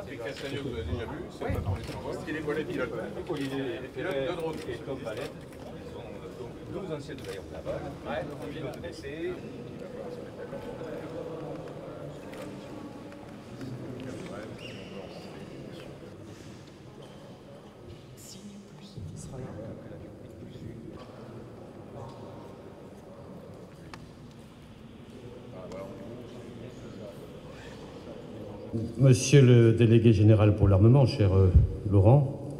C'est Castagno que vous avez déjà vu, c'est pas dans les envols, qui est les volets pilotes. Les pilotes de drone. Et Tom Valette, qui sont donc 12 anciens de l'aéronavale, pilotes d'essai. Monsieur le délégué général pour l'armement, cher Laurent,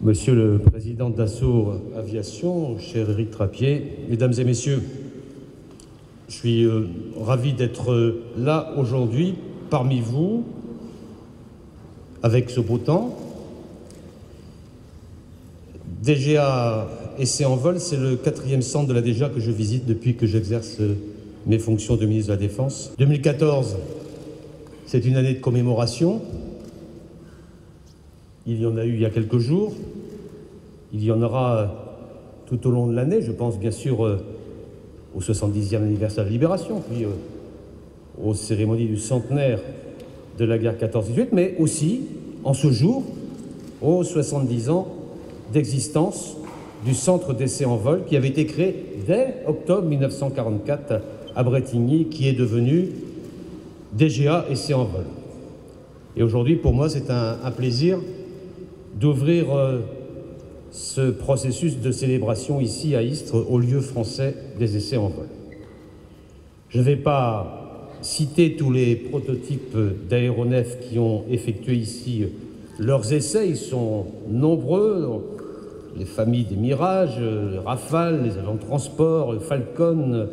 Monsieur le président d'Assaut Aviation, cher Éric Trappier, Mesdames et Messieurs, je suis ravi d'être là aujourd'hui parmi vous, avec ce beau temps. DGA Essai en vol, c'est le 4e centre de la DGA que je visite depuis que j'exerce mes fonctions de ministre de la Défense. 2014, c'est une année de commémoration. Il y en a eu il y a quelques jours. Il y en aura tout au long de l'année. Je pense bien sûr au 70e anniversaire de la Libération, puis aux cérémonies du centenaire de la guerre 14-18, mais aussi, en ce jour, aux 70 ans d'existence du centre d'essai en vol qui avait été créé dès octobre 1944 à Bretigny, qui est devenu DGA Essai en vol. Et aujourd'hui, pour moi, c'est un plaisir d'ouvrir ce processus de célébration ici à Istres, au lieu français des essais en vol. Je ne vais pas citer tous les prototypes d'aéronefs qui ont effectué ici leurs essais. Ils sont nombreux. Les familles des Mirages, les Rafale, les avions de transport, le Falcon,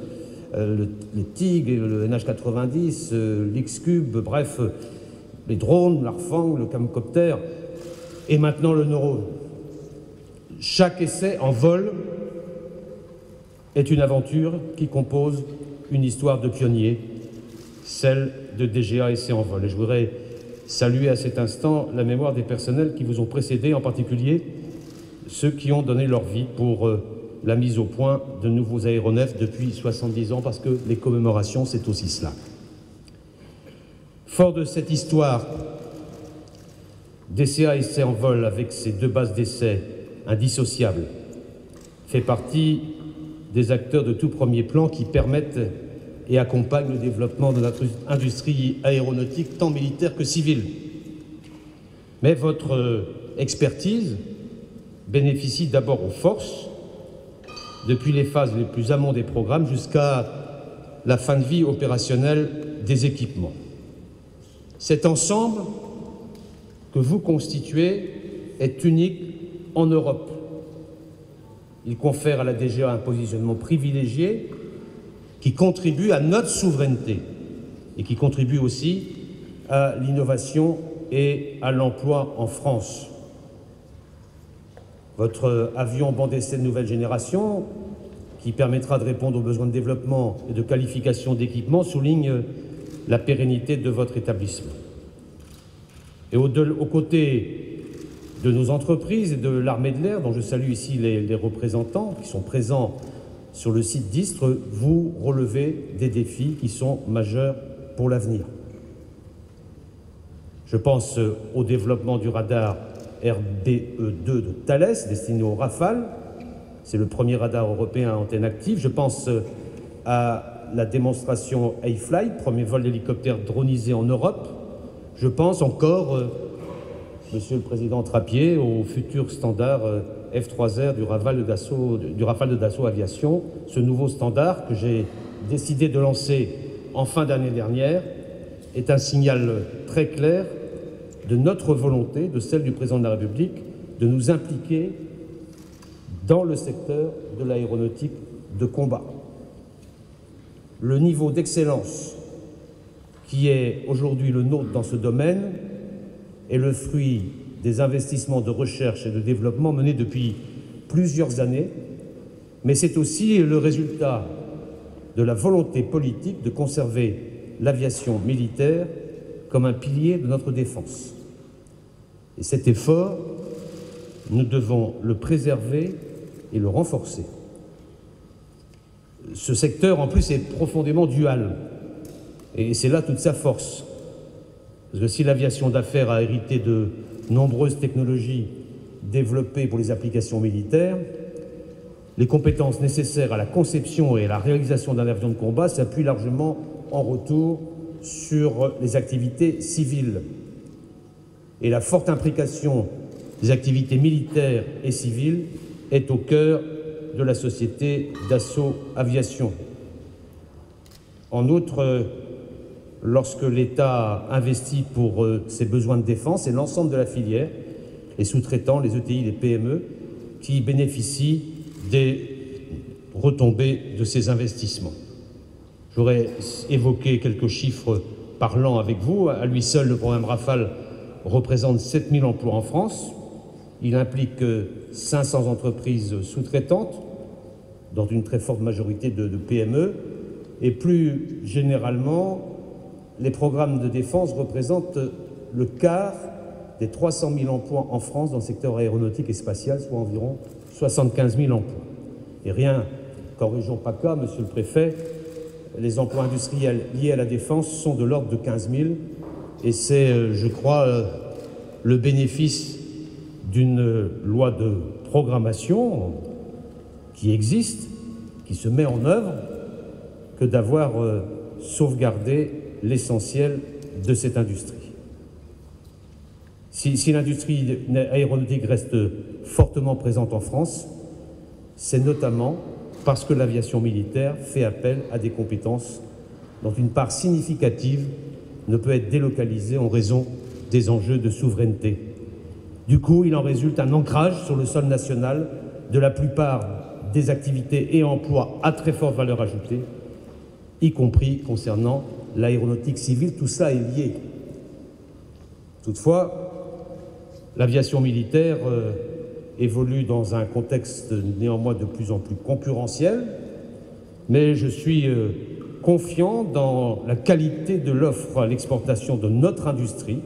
les TIG, le NH90, l'X-Cube, bref, les drones, l'Arfang, le camcopter, et maintenant le Neurone. Chaque essai en vol est une aventure qui compose une histoire de pionnier, celle de DGA Essai en vol. Et je voudrais saluer à cet instant la mémoire des personnels qui vous ont précédé, en particulier ceux qui ont donné leur vie pour la mise au point de nouveaux aéronefs depuis 70 ans, parce que les commémorations, c'est aussi cela. Fort de cette histoire, DCA Essai en vol, avec ses 2 bases d'essai indissociables, fait partie des acteurs de tout premier plan qui permettent et accompagnent le développement de notre industrie aéronautique, tant militaire que civile. Mais votre expertise bénéficie d'abord aux forces, depuis les phases les plus amont des programmes jusqu'à la fin de vie opérationnelle des équipements. Cet ensemble que vous constituez est unique en Europe. Il confère à la DGA un positionnement privilégié qui contribue à notre souveraineté et qui contribue aussi à l'innovation et à l'emploi en France. Votre avion banc d'essai de nouvelle génération, qui permettra de répondre aux besoins de développement et de qualification d'équipement, souligne la pérennité de votre établissement. Et aux côtés de nos entreprises et de l'armée de l'air, dont je salue ici les représentants qui sont présents sur le site d'Istres, vous relevez des défis qui sont majeurs pour l'avenir. Je pense au développement du radar RBE2 de Thales, destiné au Rafale. C'est le premier radar européen à antenne active. Je pense à la démonstration A-Flight, premier vol d'hélicoptère dronisé en Europe. Je pense encore, Monsieur le Président Trappier, au futur standard F3R du Rafale de Dassault Aviation, ce nouveau standard que j'ai décidé de lancer en fin d'année dernière est un signal très clair de notre volonté, de celle du président de la République, de nous impliquer dans le secteur de l'aéronautique de combat. Le niveau d'excellence qui est aujourd'hui le nôtre dans ce domaine est le fruit des investissements de recherche et de développement menés depuis plusieurs années, mais c'est aussi le résultat de la volonté politique de conserver l'aviation militaire comme un pilier de notre défense. Et cet effort, nous devons le préserver et le renforcer. Ce secteur, en plus, est profondément dual. Et c'est là toute sa force. Parce que si l'aviation d'affaires a hérité de nombreuses technologies développées pour les applications militaires, les compétences nécessaires à la conception et à la réalisation d'un avion de combat s'appuient largement en retour sur les activités civiles. Et la forte imbrication des activités militaires et civiles est au cœur de la société Dassault Aviation. En outre, lorsque l'État investit pour ses besoins de défense, c'est l'ensemble de la filière, les sous-traitants, les ETI, les PME, qui bénéficient des retombées de ces investissements. J'aurais évoqué quelques chiffres parlants avec vous. À lui seul, le programme Rafale représente 7000 emplois en France. Il implique 500 entreprises sous-traitantes, dans une très forte majorité de PME. Et plus généralement, les programmes de défense représentent le quart des 300 000 emplois en France dans le secteur aéronautique et spatial, soit environ 75 000 emplois. Et rien qu'en région PACA, monsieur le préfet, les emplois industriels liés à la défense sont de l'ordre de 15 000. Et c'est, je crois, le bénéfice d'une loi de programmation qui existe, qui se met en œuvre, que d'avoir sauvegardé l'essentiel de cette industrie. Si l'industrie aéronautique reste fortement présente en France, c'est notamment parce que l'aviation militaire fait appel à des compétences dont une part significative ne peut être délocalisée en raison des enjeux de souveraineté. Du coup, il en résulte un ancrage sur le sol national de la plupart des activités et emplois à très forte valeur ajoutée, y compris concernant l'aéronautique civile. Tout ça est lié. Toutefois, l'aviation militaire évolue dans un contexte néanmoins de plus en plus concurrentiel, mais je suis confiant dans la qualité de l'offre à l'exportation de notre industrie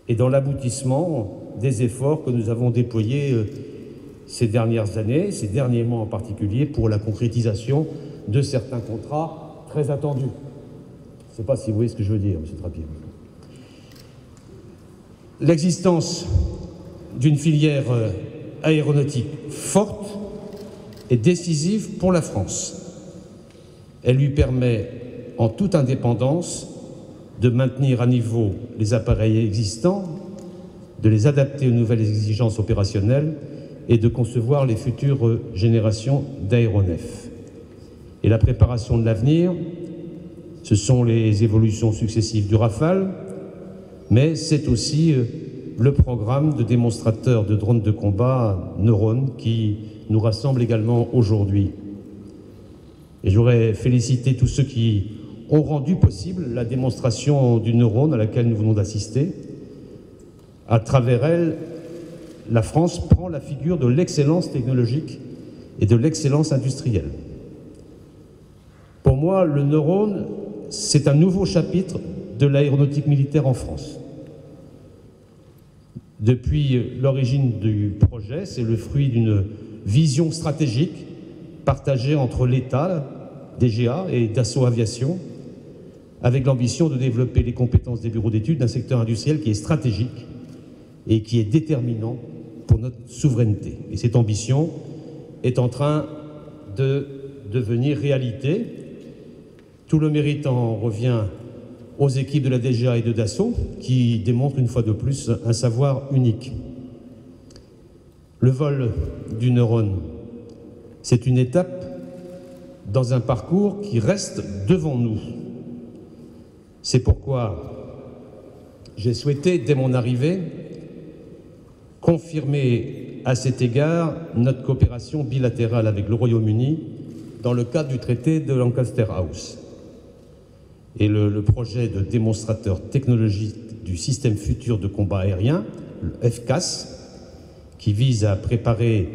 et dans l'aboutissement des efforts que nous avons déployés ces dernières années, ces derniers mois en particulier, pour la concrétisation de certains contrats très attendus. Je ne sais pas si vous voyez ce que je veux dire, M. Trappier. L'existence d'une filière aéronautique forte est décisive pour la France. Elle lui permet, en toute indépendance, de maintenir à niveau les appareils existants, de les adapter aux nouvelles exigences opérationnelles et de concevoir les futures générations d'aéronefs. Et la préparation de l'avenir, ce sont les évolutions successives du Rafale, mais c'est aussi le programme de démonstrateur de drones de combat Neuron qui nous rassemble également aujourd'hui. Et j'aurais félicité tous ceux qui ont rendu possible la démonstration du Neuron à laquelle nous venons d'assister. À travers elle, la France prend la figure de l'excellence technologique et de l'excellence industrielle. Pour moi, le Neuron, c'est un nouveau chapitre de l'aéronautique militaire en France. Depuis l'origine du projet, c'est le fruit d'une vision stratégique partagée entre l'État, DGA et Dassault Aviation, avec l'ambition de développer les compétences des bureaux d'études d'un secteur industriel qui est stratégique et qui est déterminant pour notre souveraineté. Et cette ambition est en train de devenir réalité. Tout le mérite en revient aux équipes de la DGA et de Dassault, qui démontrent une fois de plus un savoir unique. Le vol du Neuron, c'est une étape dans un parcours qui reste devant nous. C'est pourquoi j'ai souhaité, dès mon arrivée, confirmer à cet égard notre coopération bilatérale avec le Royaume-Uni dans le cadre du traité de Lancaster House. Et le projet de démonstrateur technologique du système futur de combat aérien, le FCAS, qui vise à préparer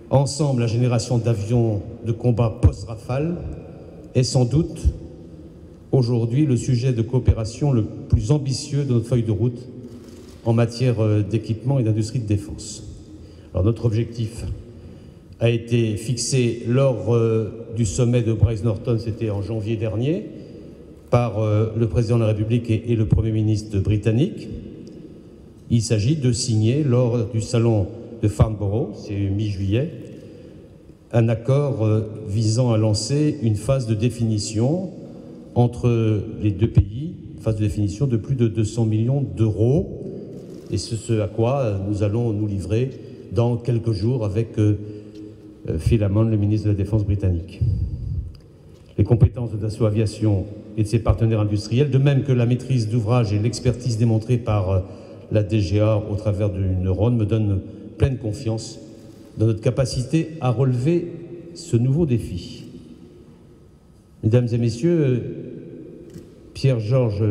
ensemble la génération d'avions de combat post-Rafale, est sans doute aujourd'hui le sujet de coopération le plus ambitieux de notre feuille de route en matière d'équipement et d'industrie de défense. Alors notre objectif a été fixé lors du sommet de Bryce Norton, c'était en janvier dernier, par le président de la République et le Premier ministre britannique. Il s'agit de signer lors du salon de Farnborough, c'est mi-juillet, un accord visant à lancer une phase de définition entre les deux pays, phase de définition de plus de 200 millions d'euros, et c'est ce à quoi nous allons nous livrer dans quelques jours avec Phil Hammond, le ministre de la Défense britannique. Les compétences de Dassault Aviation et de ses partenaires industriels, de même que la maîtrise d'ouvrage et l'expertise démontrée par la DGA au travers du Neuron, me donnent pleine confiance dans notre capacité à relever ce nouveau défi. Mesdames et messieurs, Pierre-Georges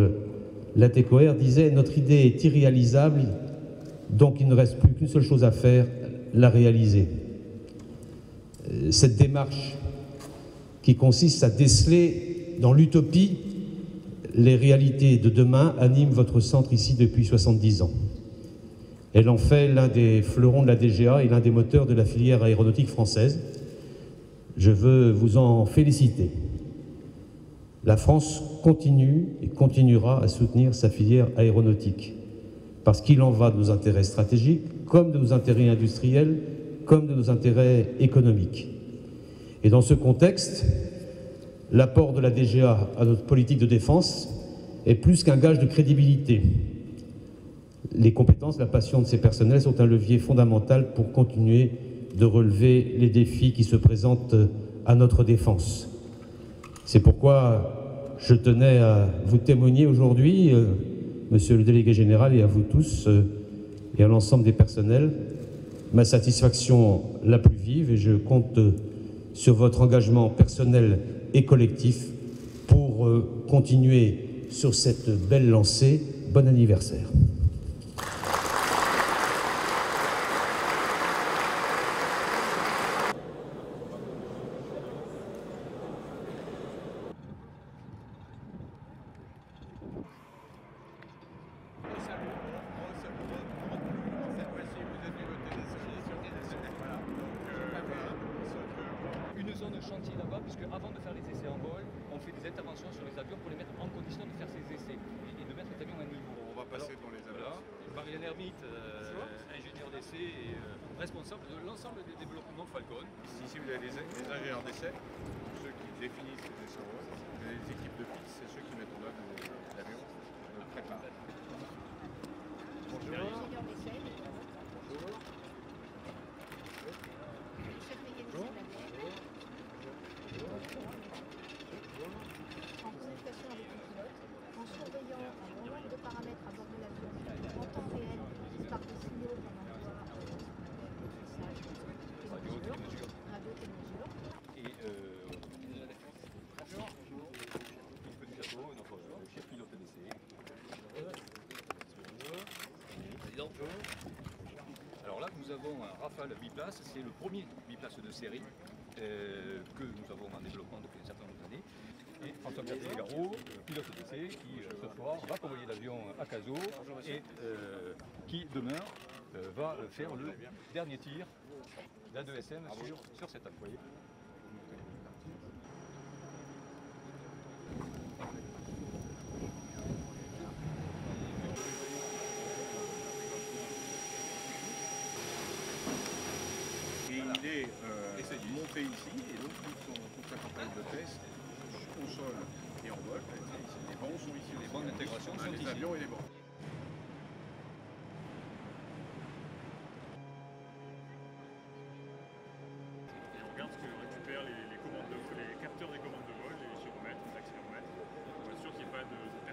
Latécoère disait « Notre idée est irréalisable, donc il ne reste plus qu'une seule chose à faire, la réaliser ». Cette démarche qui consiste à déceler dans l'utopie les réalités de demain anime votre centre ici depuis 70 ans. Elle en fait l'un des fleurons de la DGA et l'un des moteurs de la filière aéronautique française. Je veux vous en féliciter. La France continue et continuera à soutenir sa filière aéronautique parce qu'il en va de nos intérêts stratégiques, comme de nos intérêts industriels, comme de nos intérêts économiques. Et dans ce contexte, l'apport de la DGA à notre politique de défense est plus qu'un gage de crédibilité. Les compétences, la passion de ces personnels sont un levier fondamental pour continuer de relever les défis qui se présentent à notre défense. C'est pourquoi je tenais à vous témoigner aujourd'hui, Monsieur le délégué général, et à vous tous et à l'ensemble des personnels, ma satisfaction la plus vive, et je compte sur votre engagement personnel et collectif pour continuer sur cette belle lancée. Bon anniversaire. Une zone de chantier là-bas, puisque avant de faire les essais en vol, on fait des interventions sur les avions pour les mettre en condition de faire ces essais et de mettre les avions à niveau. On va passer dans les avions. Voilà. Marianne Hermite, ingénieur d'essai et responsable de l'ensemble des développements Falcon. Ici, vous avez les ingénieurs d'essai, ceux qui définissent les essais. Les équipes de piste, c'est ceux qui mettent en œuvre l'avion, le préparent. Bonjour. En communication avec le pilote, en surveillant un bon nombre de paramètres à bord de l'avion en temps réel par des signaux qu'on envoie message radio télémesure. Et petit château, notre chef pilote d'essai. Alors là, nous avons un Rafale biplace, c'est le premier biplace de série que nous avons en développement depuis un certain nombre d'années. Et François-Pierre Pellegaro, pilote d'essai, qui ce soir va convoyer l'avion à Cazaux et qui demain va faire le dernier tir d'A2SM sur cette aile. Et il est monté ici, et donc toute sa campagne de test au sol et en vol. Les bancs sont ici, Les bancs d'intégration sont les ici. avions et les bancs. Et on regarde ce que récupèrent les commandes de de